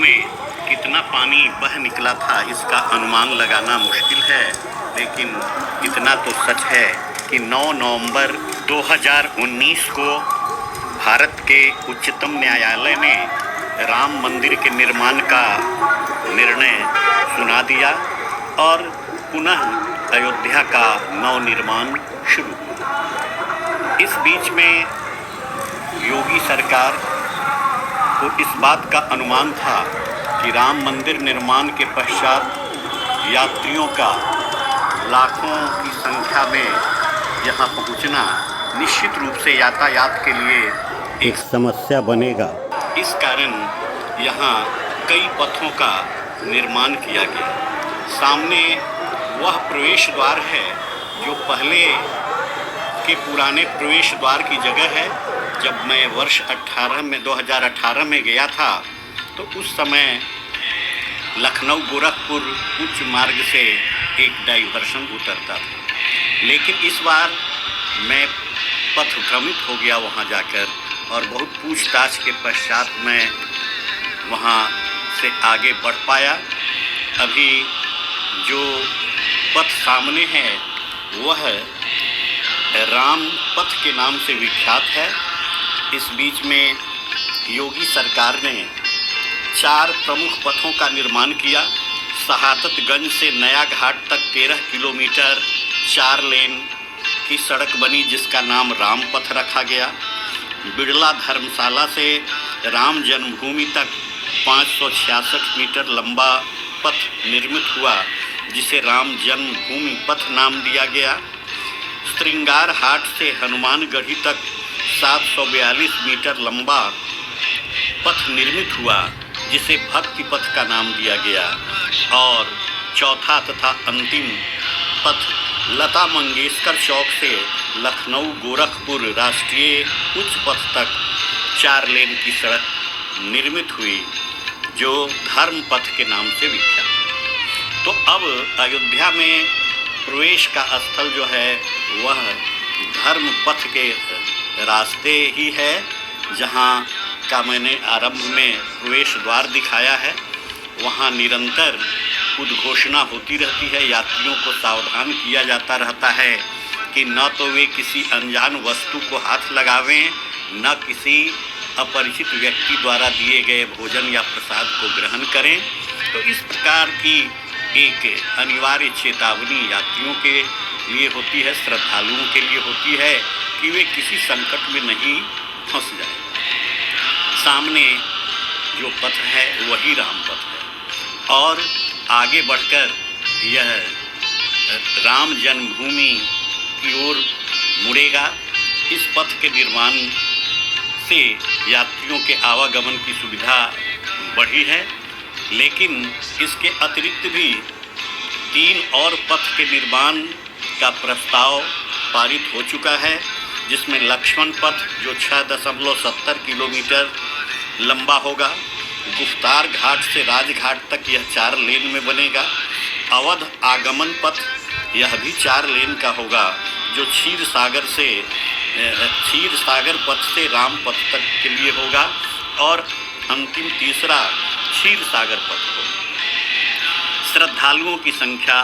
में कितना पानी बह निकला था इसका अनुमान लगाना मुश्किल है, लेकिन इतना तो सच है कि 9 नवंबर 2019 को भारत के उच्चतम न्यायालय ने राम मंदिर के निर्माण का निर्णय सुना दिया और पुनः अयोध्या का नवनिर्माण शुरू हुआ। इस बीच में योगी सरकार को इस बात का अनुमान था कि राम मंदिर निर्माण के पश्चात यात्रियों का लाखों की संख्या में यहाँ पहुँचना निश्चित रूप से यातायात के लिए एक समस्या बनेगा। इस कारण यहाँ कई पथों का निर्माण किया गया। सामने वह प्रवेश द्वार है जो पहले के पुराने प्रवेश द्वार की जगह है। जब मैं वर्ष 2018 में गया था तो उस समय लखनऊ गोरखपुर उच्च मार्ग से एक डाइवर्शन उतरता था, लेकिन इस बार मैं पथ भ्रमित हो गया वहाँ जाकर और बहुत पूछताछ के पश्चात मैं वहाँ से आगे बढ़ पाया। अभी जो पथ सामने है वह राम पथ के नाम से विख्यात है। इस बीच में योगी सरकार ने 4 प्रमुख पथों का निर्माण किया। शहादतगंज से नया घाट तक 13 किलोमीटर 4 लेन की सड़क बनी जिसका नाम राम पथ रखा गया। बिड़ला धर्मशाला से राम जन्मभूमि तक 566 मीटर लंबा पथ निर्मित हुआ जिसे राम जन्मभूमि पथ नाम दिया गया। श्रृंगार हाट से हनुमानगढ़ी तक 742 मीटर लंबा पथ निर्मित हुआ जिसे भक्ति पथ का नाम दिया गया। और चौथा तथा अंतिम पथ लता मंगेशकर चौक से लखनऊ गोरखपुर राष्ट्रीय उच्च पथ तक 4 लेन की सड़क निर्मित हुई जो धर्म पथ के नाम से विख्यात है। तो अब अयोध्या में प्रवेश का स्थल जो है वह धर्म पथ के रास्ते ही है, जहाँ का मैंने आरंभ में प्रवेश द्वार दिखाया है। वहाँ निरंतर उद्घोषणा होती रहती है, यात्रियों को सावधान किया जाता रहता है कि न तो वे किसी अनजान वस्तु को हाथ लगावें, न किसी अपरिचित व्यक्ति द्वारा दिए गए भोजन या प्रसाद को ग्रहण करें। तो इस प्रकार की एक अनिवार्य चेतावनी यात्रियों के लिए होती है, श्रद्धालुओं के लिए होती है कि वे किसी संकट में नहीं फंस जाए। सामने जो पथ है वही राम पथ है और आगे बढ़कर यह राम जन्मभूमि की ओर मुड़ेगा। इस पथ के निर्माण से यात्रियों के आवागमन की सुविधा बढ़ी है, लेकिन इसके अतिरिक्त भी 3 और पथ के निर्माण का प्रस्ताव पारित हो चुका है, जिसमें लक्ष्मण पथ जो 6.70 किलोमीटर लंबा होगा। गुफ्तार घाट से राजघाट तक यह 4 लेन में बनेगा। अवध आगमन पथ यह भी 4 लेन का होगा जो क्षीर सागर पथ से राम पथ तक के लिए होगा और अंतिम तीसरा क्षीर सागर पथ होगा। श्रद्धालुओं की संख्या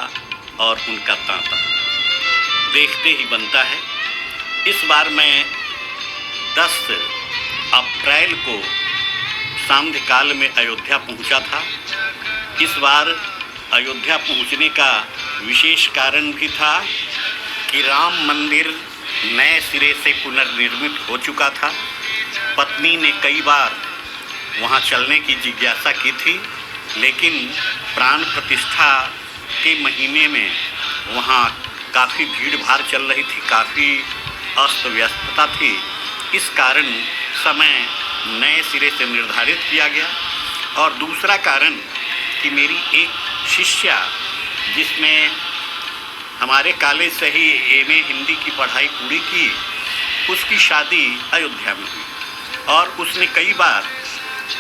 और उनका तांता देखते ही बनता है। इस बार मैं 10 अप्रैल को सांध्य काल में अयोध्या पहुंचा था। इस बार अयोध्या पहुंचने का विशेष कारण भी था कि राम मंदिर नए सिरे से पुनर्निर्मित हो चुका था। पत्नी ने कई बार वहां चलने की जिज्ञासा की थी, लेकिन प्राण प्रतिष्ठा के महीने में वहां काफ़ी भीड़ भाड़ चल रही थी, काफ़ी अस्त व्यस्तता थी। इस कारण समय नए सिरे से निर्धारित किया गया। और दूसरा कारण कि मेरी एक शिष्या जिसमें हमारे कॉलेज से ही एमए हिंदी की पढ़ाई पूरी की, उसकी शादी अयोध्या में हुई और उसने कई बार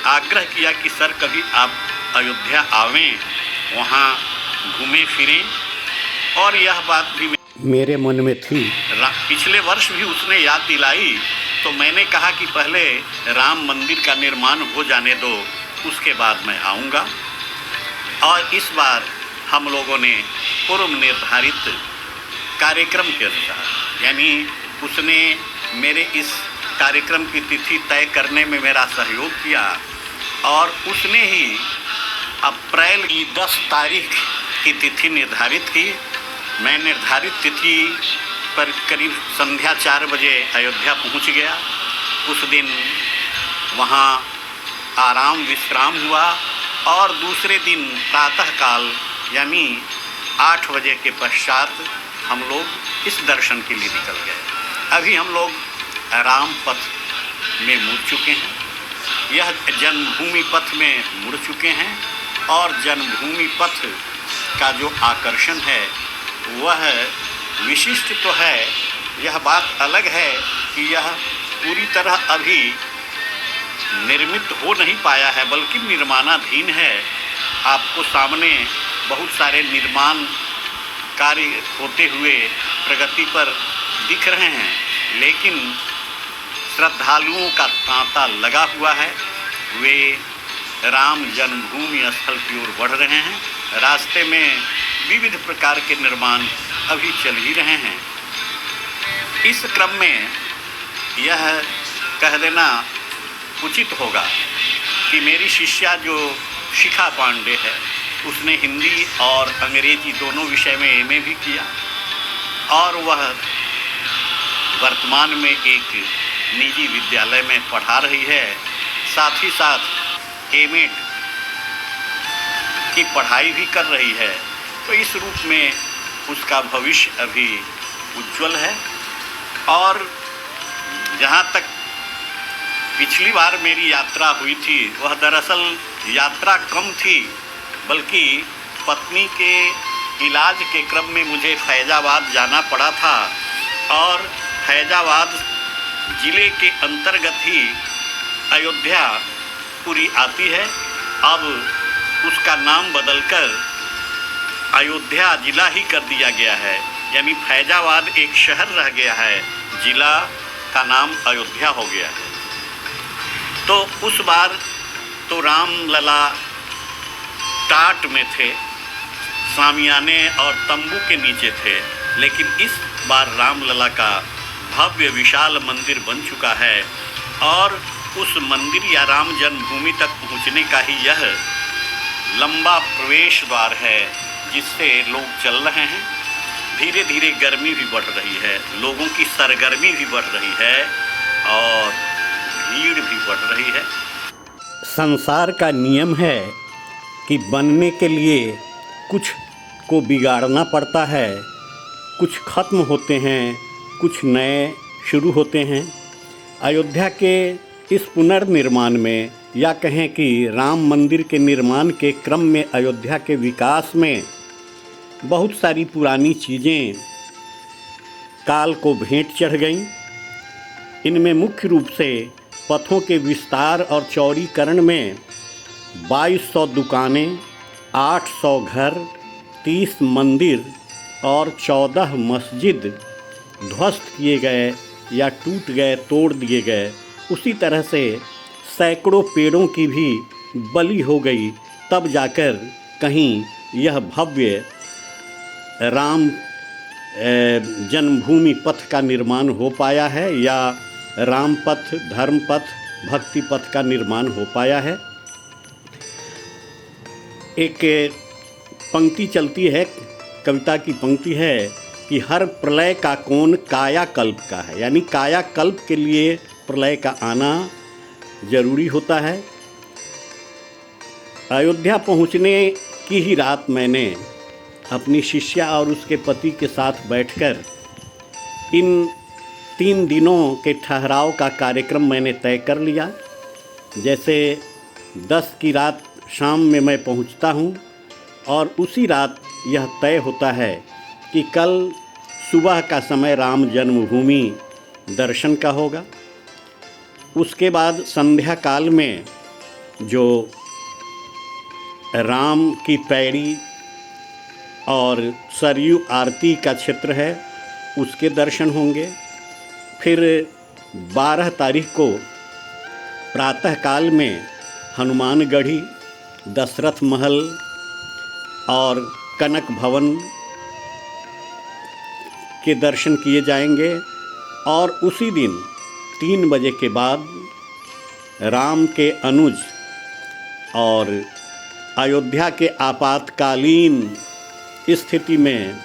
आग्रह किया कि सर कभी आप अयोध्या आवें, वहाँ घूमें फिरें। और यह बात भी मेरे मन में थी। पिछले वर्ष भी उसने याद दिलाई तो मैंने कहा कि पहले राम मंदिर का निर्माण हो जाने दो, उसके बाद मैं आऊँगा। और इस बार हम लोगों ने पूर्व निर्धारित कार्यक्रम के अनुसार, यानी उसने मेरे इस कार्यक्रम की तिथि तय करने में मेरा सहयोग किया और उसने ही अप्रैल की 10 तारीख की तिथि निर्धारित की। मैं निर्धारित तिथि पर करीब संध्या 4 बजे अयोध्या पहुंच गया। उस दिन वहां आराम विश्राम हुआ और दूसरे दिन प्रातःकाल यानी 8 बजे के पश्चात हम लोग इस दर्शन के लिए निकल गए। अभी हम लोग राम पथ में मुड़ चुके हैं। यह जन्मभूमि पथ में मुड़ चुके हैं और जन्मभूमि पथ का जो आकर्षण है वह विशिष्ट तो है। यह बात अलग है कि यह पूरी तरह अभी निर्मित हो नहीं पाया है, बल्कि निर्माणाधीन है। आपको सामने बहुत सारे निर्माण कार्य होते हुए प्रगति पर दिख रहे हैं, लेकिन श्रद्धालुओं का तांता लगा हुआ है। वे राम जन्मभूमि स्थल की ओर बढ़ रहे हैं। रास्ते में विविध प्रकार के निर्माण अभी चल ही रहे हैं। इस क्रम में यह कह देना उचित होगा कि मेरी शिष्या जो शिखा पांडे है उसने हिंदी और अंग्रेजी दोनों विषय में एमए भी किया और वह वर्तमान में एक निजी विद्यालय में पढ़ा रही है। साथ ही साथ एमएड की पढ़ाई भी कर रही है। तो इस रूप में उसका भविष्य अभी उज्जवल है। और जहाँ तक पिछली बार मेरी यात्रा हुई थी वह दरअसल यात्रा कम थी, बल्कि पत्नी के इलाज के क्रम में मुझे फैज़ाबाद जाना पड़ा था और फैज़ाबाद ज़िले के अंतर्गत ही अयोध्या पूरी आती है। अब उसका नाम बदलकर अयोध्या ज़िला ही कर दिया गया है, यानी फैज़ाबाद एक शहर रह गया है, ज़िला का नाम अयोध्या हो गया है। तो उस बार तो रामलला टाट में थे, सामियाने और तंबू के नीचे थे, लेकिन इस बार रामलला का भव्य विशाल मंदिर बन चुका है और उस मंदिर या राम जन्मभूमि तक पहुंचने का ही यह लंबा प्रवेश द्वार है जिससे लोग चल रहे हैं। धीरे धीरे गर्मी भी बढ़ रही है, लोगों की सरगर्मी भी बढ़ रही है और भीड़ भी बढ़ रही है। संसार का नियम है कि बनने के लिए कुछ को बिगाड़ना पड़ता है, कुछ खत्म होते हैं, कुछ नए शुरू होते हैं। अयोध्या के इस पुनर्निर्माण में या कहें कि राम मंदिर के निर्माण के क्रम में अयोध्या के विकास में बहुत सारी पुरानी चीज़ें काल को भेंट चढ़ गईं। इनमें मुख्य रूप से पथों के विस्तार और चौड़ीकरण में 2200 दुकानें, 800 घर, 30 मंदिर और 14 मस्जिद ध्वस्त किए गए या टूट गए, तोड़ दिए गए। उसी तरह से सैकड़ों पेड़ों की भी बलि हो गई, तब जाकर कहीं यह भव्य राम जन्मभूमि पथ का निर्माण हो पाया है या राम पथ, धर्म पथ, भक्ति पथ का निर्माण हो पाया है। एक पंक्ति चलती है, कविता की पंक्ति है कि हर प्रलय का कोण कायाकल्प का है, यानी कायाकल्प के लिए प्रलय का आना जरूरी होता है। अयोध्या पहुंचने की ही रात मैंने अपनी शिष्या और उसके पति के साथ बैठकर इन 3 दिनों के ठहराव का कार्यक्रम मैंने तय कर लिया। जैसे 10 की रात शाम में मैं पहुंचता हूं और उसी रात यह तय होता है कि कल सुबह का समय राम जन्मभूमि दर्शन का होगा। उसके बाद संध्या काल में जो राम की पैड़ी और सरयू आरती का क्षेत्र है उसके दर्शन होंगे। फिर 12 तारीख को प्रातःकाल में हनुमानगढ़ी, दशरथ महल और कनक भवन के दर्शन किए जाएंगे। और उसी दिन 3 बजे के बाद राम के अनुज और अयोध्या के आपातकालीन स्थिति में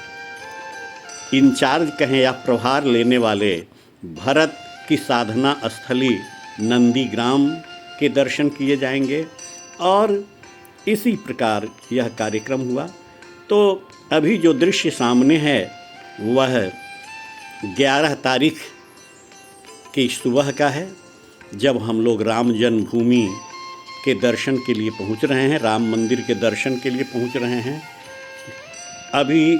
इंचार्ज कहें या प्रभार लेने वाले भरत की साधना स्थली नंदीग्राम के दर्शन किए जाएंगे। और इसी प्रकार यह कार्यक्रम हुआ। तो अभी जो दृश्य सामने है वह 11 तारीख की सुबह का है, जब हम लोग राम जन्मभूमि के दर्शन के लिए पहुंच रहे हैं, राम मंदिर के दर्शन के लिए पहुंच रहे हैं। अभी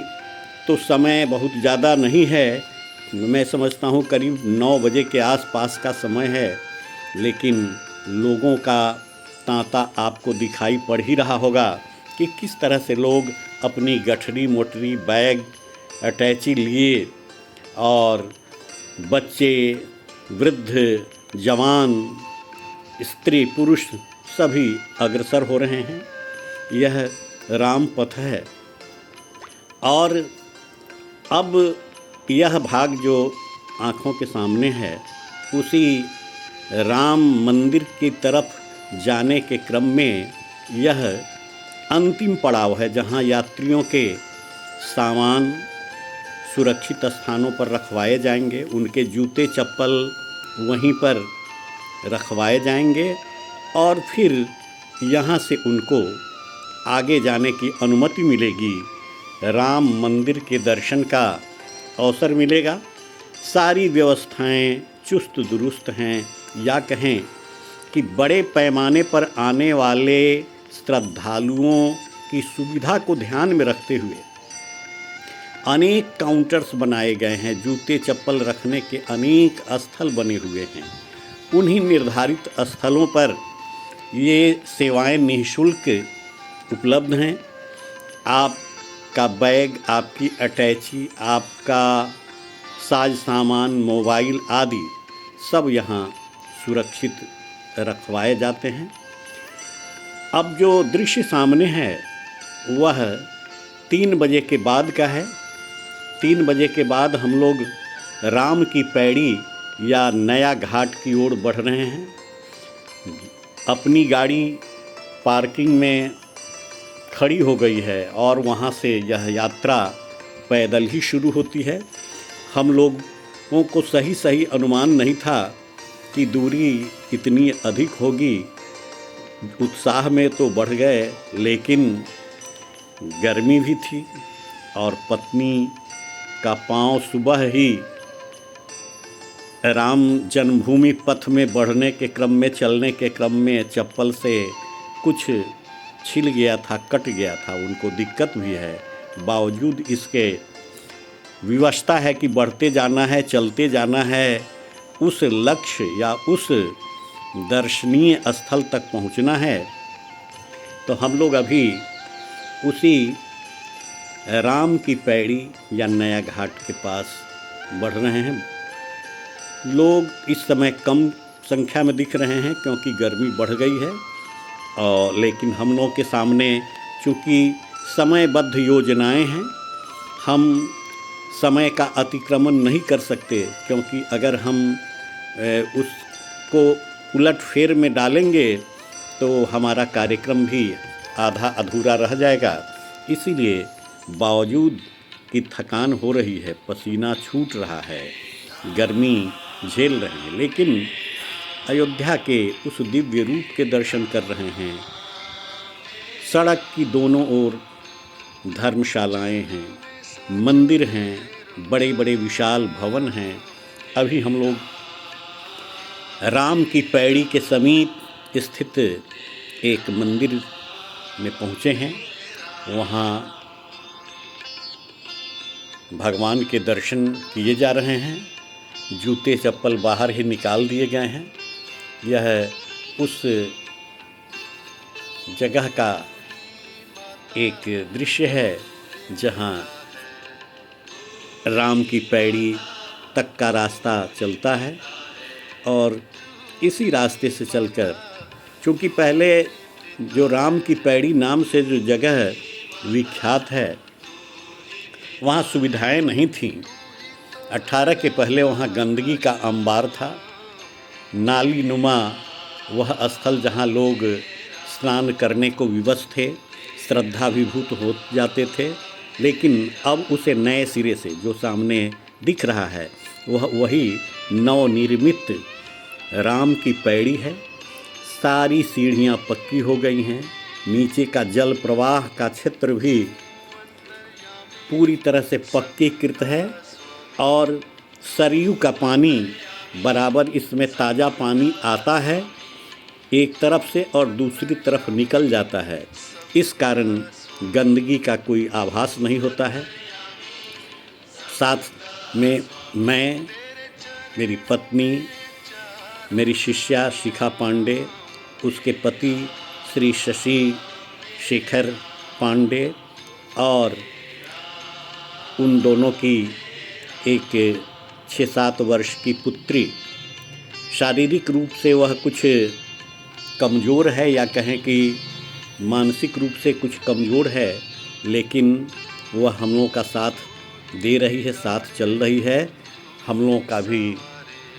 तो समय बहुत ज़्यादा नहीं है, मैं समझता हूँ करीब 9 बजे के आसपास का समय है, लेकिन लोगों का तांता आपको दिखाई पड़ ही रहा होगा कि किस तरह से लोग अपनी गठरी मोटरी बैग अटैची लिए और बच्चे, वृद्ध, जवान, स्त्री, पुरुष सभी अग्रसर हो रहे हैं। यह राम पथ है। और अब यह भाग जो आँखों के सामने है, उसी राम मंदिर की तरफ जाने के क्रम में यह अंतिम पड़ाव है, जहाँ यात्रियों के सामान सुरक्षित स्थानों पर रखवाए जाएंगे, उनके जूते चप्पल वहीं पर रखवाए जाएंगे और फिर यहाँ से उनको आगे जाने की अनुमति मिलेगी, राम मंदिर के दर्शन का अवसर मिलेगा। सारी व्यवस्थाएं चुस्त दुरुस्त हैं, या कहें कि बड़े पैमाने पर आने वाले श्रद्धालुओं की सुविधा को ध्यान में रखते हुए अनेक काउंटर्स बनाए गए हैं, जूते चप्पल रखने के अनेक स्थल बने हुए हैं। उन्हीं निर्धारित स्थलों पर ये सेवाएं निःशुल्क उपलब्ध हैं। आपका बैग, आपकी अटैची, आपका साज सामान, मोबाइल आदि सब यहाँ सुरक्षित रखवाए जाते हैं। अब जो दृश्य सामने है वह 3 बजे के बाद का है। 3 बजे के बाद हम लोग राम की पैड़ी या नया घाट की ओर बढ़ रहे हैं। अपनी गाड़ी पार्किंग में खड़ी हो गई है और वहाँ से यह यात्रा पैदल ही शुरू होती है। हम लोगों को सही अनुमान नहीं था कि दूरी इतनी अधिक होगी। उत्साह में तो बढ़ गए, लेकिन गर्मी भी थी और पत्नी का पांव सुबह ही राम जन्मभूमि पथ में बढ़ने के क्रम में, चलने के क्रम में चप्पल से कुछ छिल गया था, कट गया था। उनको दिक्कत भी है, बावजूद इसके विवशता है कि बढ़ते जाना है, चलते जाना है, उस लक्ष्य या उस दर्शनीय स्थल तक पहुंचना है। तो हम लोग अभी उसी राम की पैड़ी या नया घाट के पास बढ़ रहे हैं। लोग इस समय कम संख्या में दिख रहे हैं क्योंकि गर्मी बढ़ गई है, और लेकिन हम लोगों के सामने चूँकि समयबद्ध योजनाएं हैं, हम समय का अतिक्रमण नहीं कर सकते, क्योंकि अगर हम उसको उलट फेर में डालेंगे तो हमारा कार्यक्रम भी आधा अधूरा रह जाएगा। इसीलिए बावजूद कि थकान हो रही है, पसीना छूट रहा है, गर्मी झेल रहे हैं, लेकिन अयोध्या के उस दिव्य रूप के दर्शन कर रहे हैं। सड़क की दोनों ओर धर्मशालाएं हैं, मंदिर हैं, बड़े बड़े विशाल भवन हैं। अभी हम लोग राम की पैड़ी के समीप स्थित एक मंदिर में पहुँचे हैं। वहाँ भगवान के दर्शन किए जा रहे हैं। जूते चप्पल बाहर ही निकाल दिए गए हैं। यह उस जगह का एक दृश्य है जहाँ राम की पैड़ी तक का रास्ता चलता है, और इसी रास्ते से चलकर क्योंकि पहले जो राम की पैड़ी नाम से जो जगह विख्यात है, वहाँ सुविधाएं नहीं थीं। 18 के पहले वहाँ गंदगी का अंबार था, नाली नुमा वह स्थल जहाँ लोग स्नान करने को विवश थे, श्रद्धा विभूत हो जाते थे। लेकिन अब उसे नए सिरे से जो सामने दिख रहा है वह वही नवनिर्मित राम की पैड़ी है। सारी सीढ़ियाँ पक्की हो गई हैं, नीचे का जल प्रवाह का क्षेत्र भी पूरी तरह से पक्कीकृत है और सरयू का पानी बराबर इसमें ताज़ा पानी आता है, एक तरफ से और दूसरी तरफ निकल जाता है। इस कारण गंदगी का कोई आभास नहीं होता है। साथ में मैं, मेरी पत्नी, मेरी शिष्या शिखा पांडे, उसके पति श्री शशि शेखर पांडे और उन दोनों की एक 6-7 वर्ष की पुत्री। शारीरिक रूप से वह कुछ कमज़ोर है या कहें कि मानसिक रूप से कुछ कमज़ोर है, लेकिन वह हम लोगों का साथ दे रही है, साथ चल रही है। हम लोगों का भी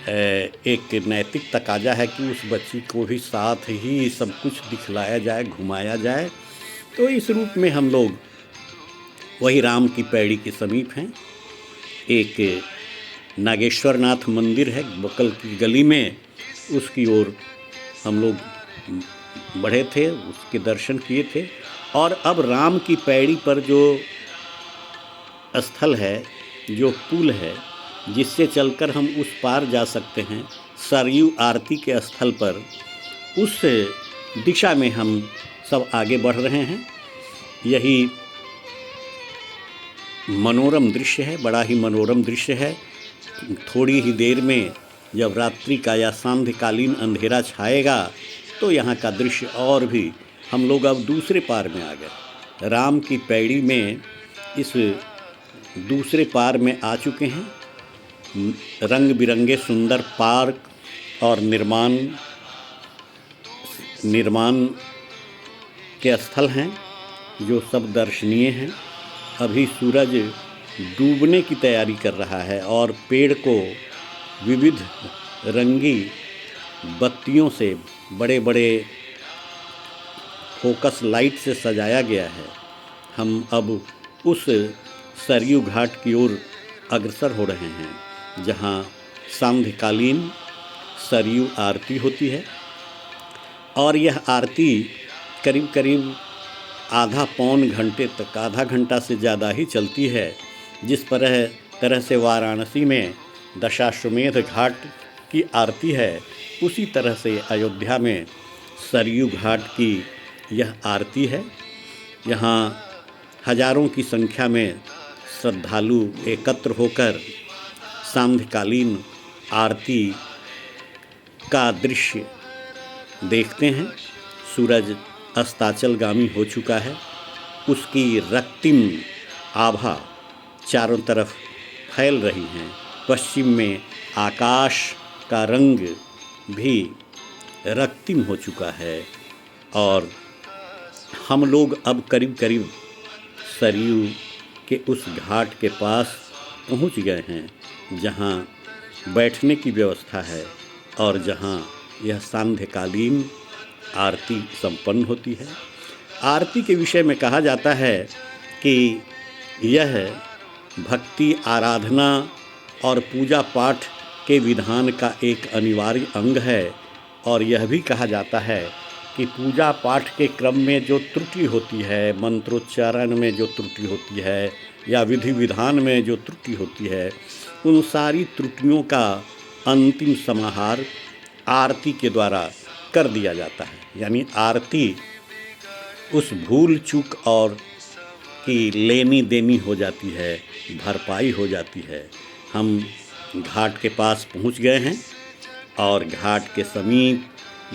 एक नैतिक तकाजा है कि उस बच्ची को भी साथ ही सब कुछ दिखलाया जाए, घुमाया जाए। तो इस रूप में हम लोग वही राम की पैड़ी के समीप हैं। एक नागेश्वर नाथ मंदिर है बकल की गली में, उसकी ओर हम लोग बढ़े थे, उसके दर्शन किए थे। और अब राम की पैड़ी पर जो स्थल है, जो पुल है जिससे चलकर हम उस पार जा सकते हैं, सरयू आरती के स्थल पर, उस दिशा में हम सब आगे बढ़ रहे हैं। यही मनोरम दृश्य है, बड़ा ही मनोरम दृश्य है। थोड़ी ही देर में जब रात्रि का या सांध्यकालीन अंधेरा छाएगा तो यहाँ का दृश्य और भी, हम लोग अब दूसरे पार में आ गए, राम की पैड़ी में इस दूसरे पार में आ चुके हैं। रंग बिरंगे सुंदर पार्क और निर्माण के स्थल हैं जो सब दर्शनीय हैं। अभी सूरज डूबने की तैयारी कर रहा है और पेड़ को विविध रंगी बत्तियों से, बड़े बड़े फोकस लाइट से सजाया गया है। हम अब उस सरयू घाट की ओर अग्रसर हो रहे हैं जहाँ सांध्यकालीन सरयू आरती होती है। और यह आरती करीब करीब आधा पौन घंटे तक, आधा घंटा से ज़्यादा ही चलती है। जिस तरह से वाराणसी में दशाश्वमेध घाट की आरती है, उसी तरह से अयोध्या में सरयू घाट की यह आरती है। यहाँ हजारों की संख्या में श्रद्धालु एकत्र होकर सांध्यकालीन आरती का दृश्य देखते हैं। सूरज अस्ताचलगामी हो चुका है, उसकी रक्तिम आभा चारों तरफ फैल रही हैं। पश्चिम में आकाश का रंग भी रक्तिम हो चुका है और हम लोग अब करीब करीब सरयू के उस घाट के पास पहुंच गए हैं जहां बैठने की व्यवस्था है और जहां यह सांध्यकालीन आरती संपन्न होती है। आरती के विषय में कहा जाता है कि यह भक्ति, आराधना और पूजा पाठ के विधान का एक अनिवार्य अंग है। और यह भी कहा जाता है कि पूजा पाठ के क्रम में जो त्रुटि होती है, मंत्रोच्चारण में जो त्रुटि होती है या विधि विधान में जो त्रुटि होती है, उन सारी त्रुटियों का अंतिम समाहार आरती के द्वारा कर दिया जाता है। यानी आरती उस भूल चूक और की लेनी देनी हो जाती है, भरपाई हो जाती है। हम घाट के पास पहुंच गए हैं और घाट के समीप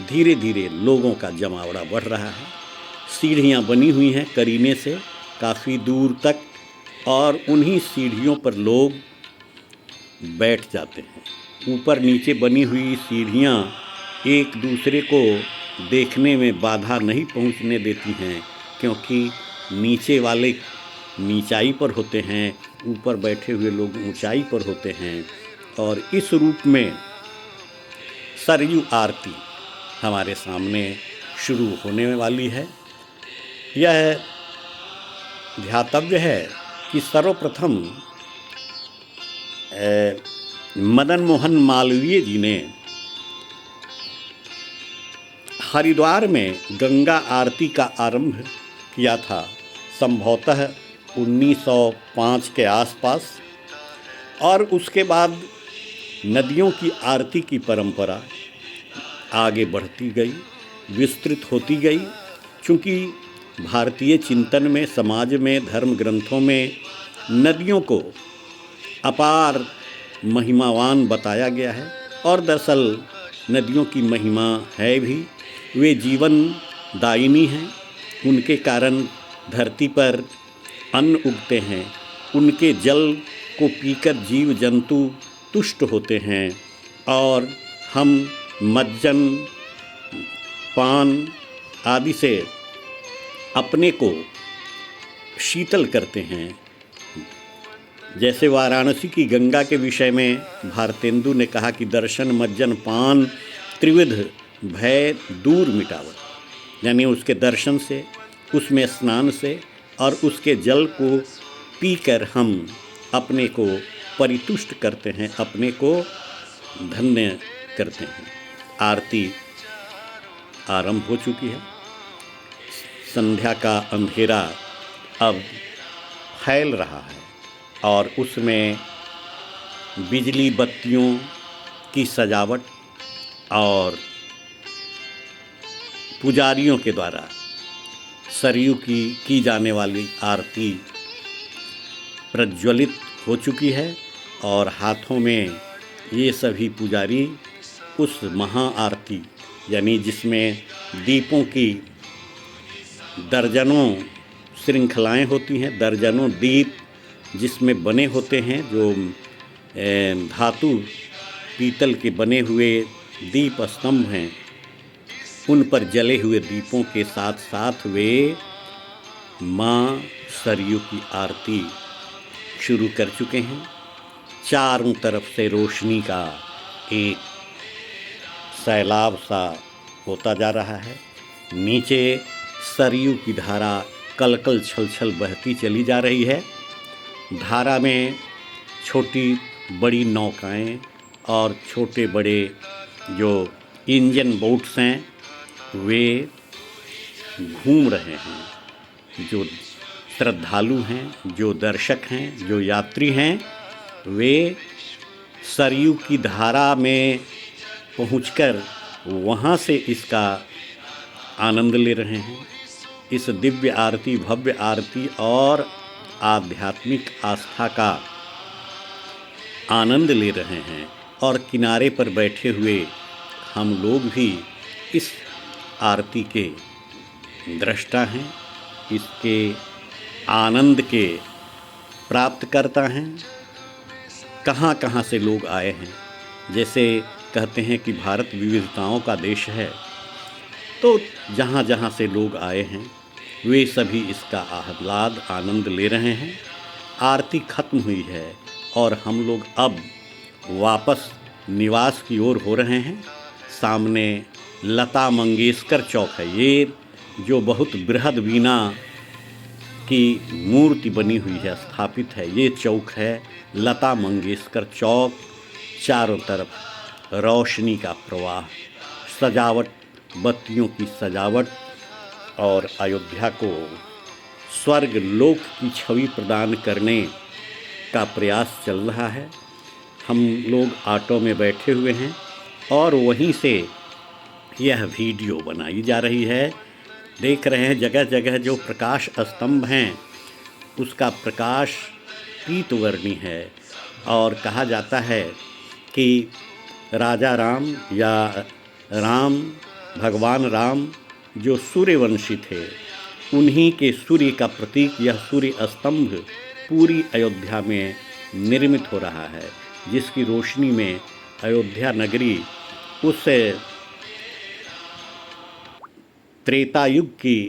धीरे धीरे लोगों का जमावड़ा बढ़ रहा है। सीढ़ियां बनी हुई हैं करीने से काफ़ी दूर तक और उन्हीं सीढ़ियों पर लोग बैठ जाते हैं। ऊपर नीचे बनी हुई सीढ़ियां एक दूसरे को देखने में बाधा नहीं पहुंचने देती हैं, क्योंकि नीचे वाले नीचाई पर होते हैं, ऊपर बैठे हुए लोग ऊंचाई पर होते हैं। और इस रूप में सरयू आरती हमारे सामने शुरू होने वाली है। यह ध्यातव्य है कि सर्वप्रथम मदन मोहन मालवीय जी ने हरिद्वार में गंगा आरती का आरंभ किया था, संभवतः 1905 के आसपास। और उसके बाद नदियों की आरती की परंपरा आगे बढ़ती गई, विस्तृत होती गई। चूँकि भारतीय चिंतन में, समाज में, धर्म ग्रंथों में नदियों को अपार महिमावान बताया गया है। और दरअसल नदियों की महिमा है भी, वे जीवन दायिनी हैं। उनके कारण धरती पर अन्न उगते हैं, उनके जल को पीकर जीव जंतु तुष्ट होते हैं, और हम मज्जन पान आदि से अपने को शीतल करते हैं। जैसे वाराणसी की गंगा के विषय में भारतेंदु ने कहा कि दर्शन मज्जन पान त्रिविध भय दूर मिटावत, यानी उसके दर्शन से, उसमें स्नान से और उसके जल को पीकर हम अपने को परितुष्ट करते हैं, अपने को धन्य करते हैं। आरती आरंभ हो चुकी है। संध्या का अंधेरा अब फैल रहा है और उसमें बिजली बत्तियों की सजावट और पुजारियों के द्वारा सरयू की जाने वाली आरती प्रज्वलित हो चुकी है। और हाथों में ये सभी पुजारी उस महा आरती, यानी जिसमें दीपों की दर्जनों श्रृंखलाएं होती हैं, दर्जनों दीप जिसमें बने होते हैं, जो धातु पीतल के बने हुए दीप स्तंभ हैं, उन पर जले हुए दीपों के साथ साथ वे माँ सरयू की आरती शुरू कर चुके हैं। चारों तरफ से रोशनी का एक सैलाब सा होता जा रहा है। नीचे सरयू की धारा कलकल छल छल बहती चली जा रही है। धारा में छोटी बड़ी नौकाएं और छोटे बड़े जो इंजन बोट्स हैं वे घूम रहे हैं। जो श्रद्धालु हैं, जो दर्शक हैं, जो यात्री हैं, वे सरयू की धारा में पहुंचकर वहाँ से इसका आनंद ले रहे हैं। इस दिव्य आरती, भव्य आरती और आध्यात्मिक आस्था का आनंद ले रहे हैं। और किनारे पर बैठे हुए हम लोग भी इस आरती के दृष्टा हैं, इसके आनंद के प्राप्तकर्ता हैं। कहाँ कहाँ से लोग आए हैं। जैसे कहते हैं कि भारत विविधताओं का देश है, तो जहाँ जहाँ से लोग आए हैं वे सभी इसका आह्लाद आनंद ले रहे हैं। आरती खत्म हुई है और हम लोग अब वापस निवास की ओर हो रहे हैं। सामने लता मंगेशकर चौक है। ये जो बहुत बृहद वीणा की मूर्ति बनी हुई है, स्थापित है, ये चौक है लता मंगेशकर चौक। चारों तरफ रोशनी का प्रवाह, सजावट, बत्तियों की सजावट और अयोध्या को स्वर्ग लोक की छवि प्रदान करने का प्रयास चल रहा है। हम लोग ऑटो में बैठे हुए हैं और वहीं से यह वीडियो बनाई जा रही है। देख रहे हैं जगह जगह जो प्रकाश स्तंभ हैं उसका प्रकाश पीतवर्णी है। और कहा जाता है कि राजा राम या राम, भगवान राम जो सूर्यवंशी थे, उन्हीं के सूर्य का प्रतीक यह सूर्य स्तंभ पूरी अयोध्या में निर्मित हो रहा है, जिसकी रोशनी में अयोध्या नगरी उस त्रेता युग की